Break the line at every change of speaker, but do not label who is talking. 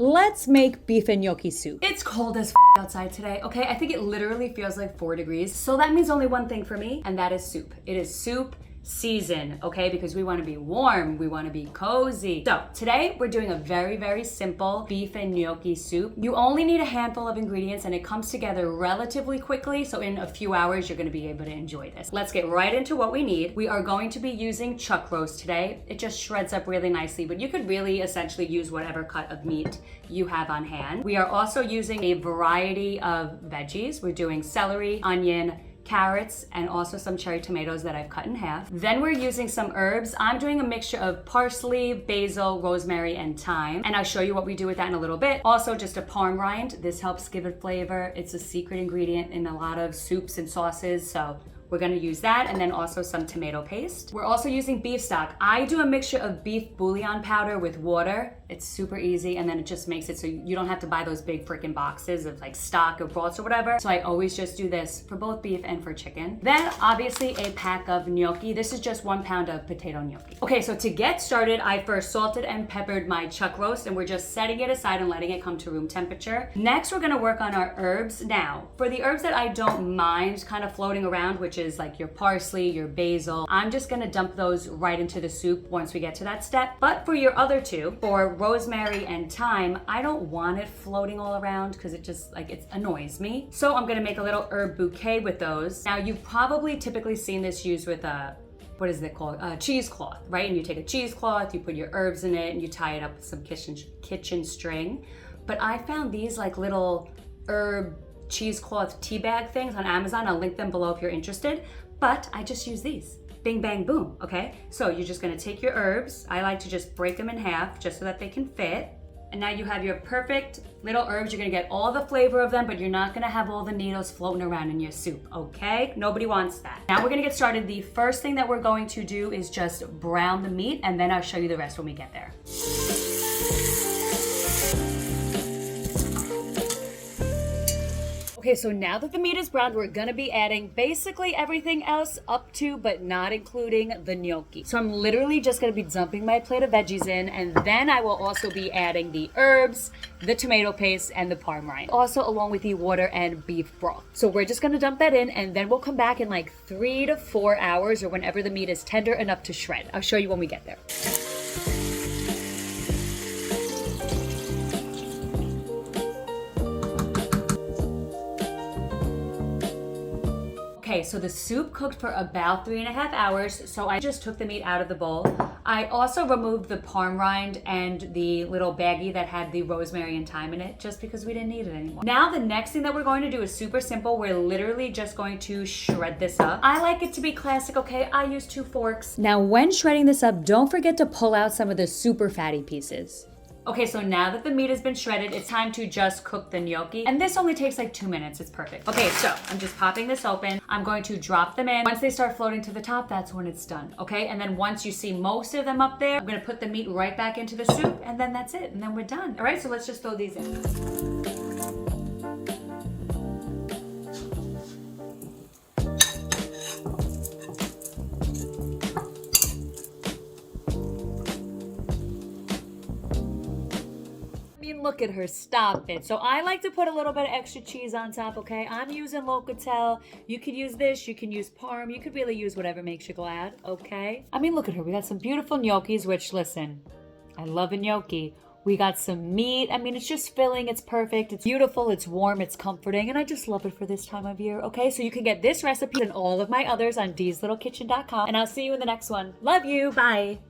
Let's make beef gnocchi soup.
It's cold as outside today, okay? I think it literally feels like 4 degrees. So that means only one thing for me, and that is soup. It is soup season, okay? Because we want to be warm, we want to be cozy. So today we're doing a very, very simple beef and gnocchi soup. You only need a handful of ingredients and it comes together relatively quickly. So in a few hours, you're going to be able to enjoy this. Let's get right into what we need. We are going to be using chuck roast today. It just shreds up really nicely, but you could really essentially use whatever cut of meat you have on hand. We are also using a variety of veggies. We're doing celery, onion, carrots, and also some cherry tomatoes that I've cut in half. Then we're using some herbs. I'm doing a mixture of parsley, basil, rosemary, and thyme. And I'll show you what we do with that in a little bit. Also just a parm rind. This helps give it flavor. It's a secret ingredient in a lot of soups and sauces. So we're gonna use that, and then also some tomato paste. We're also using beef stock. I do a mixture of beef bouillon powder with water. It's super easy, and then it just makes it so you don't have to buy those big freaking boxes of like stock or broths or whatever. So I always just do this for both beef and for chicken. Then obviously a pack of gnocchi. This is just 1 pound of potato gnocchi. Okay, so to get started, I first salted and peppered my chuck roast, and we're just setting it aside and letting it come to room temperature. Next, we're gonna work on our herbs. Now, for the herbs that I don't mind kind of floating around, which is like your parsley, your basil, I'm just gonna dump those right into the soup once we get to that step. But for your other two, for rosemary and thyme, I don't want it floating all around because it just like it annoys me. So I'm gonna make a little herb bouquet with those. Now you've probably typically seen this used with a what is it called? Cheesecloth, right? And you take a cheesecloth, you put your herbs in it, and you tie it up with some kitchen string. But I found these like little herb cheesecloth tea bag things on Amazon. I'll link them below if you're interested. But I just use these. Bing, bang, boom, okay? So you're just gonna take your herbs. I like to just break them in half just so that they can fit. And now you have your perfect little herbs. You're gonna get all the flavor of them, but you're not gonna have all the needles floating around in your soup, okay? Nobody wants that. Now we're gonna get started. The first thing that we're going to do is just brown the meat, and then I'll show you the rest when we get there. Okay, so now that the meat is browned, we're gonna be adding basically everything else up to, but not including the gnocchi. So I'm literally just gonna be dumping my plate of veggies in, and then I will also be adding the herbs, the tomato paste, and the parm rind. Also along with the water and beef broth. So we're just gonna dump that in, and then we'll come back in like 3 to 4 hours or whenever the meat is tender enough to shred. I'll show you when we get there. Okay, so the soup cooked for about 3.5 hours, so I just took the meat out of the bowl. I also removed the parm rind and the little baggie that had the rosemary and thyme in it, just because we didn't need it anymore. Now the next thing that we're going to do is super simple. We're literally just going to shred this up. I like it to be classic, okay? I use 2 forks.
Now when shredding this up, don't forget to pull out some of the super fatty pieces.
Okay, so now that the meat has been shredded, it's time to just cook the gnocchi. And this only takes like 2 minutes, it's perfect. Okay, so I'm just popping this open. I'm going to drop them in. Once they start floating to the top, that's when it's done, okay? And then once you see most of them up there, I'm gonna put the meat right back into the soup, and then that's it, and then we're done. All right, so let's just throw these in.
Look at her, stop it. So I like to put a little bit of extra cheese on top, okay? I'm using Locatel. You could use this, you can use parm, you could really use whatever makes you glad, okay? I mean, look at her, we got some beautiful gnocchis, which listen, I love a gnocchi. We got some meat. I mean, it's just filling, it's perfect, it's beautiful, it's warm, it's comforting, and I just love it for this time of year, okay? So you can get this recipe and all of my others on deeslittlekitchen.com, and I'll see you in the next one. Love you, bye.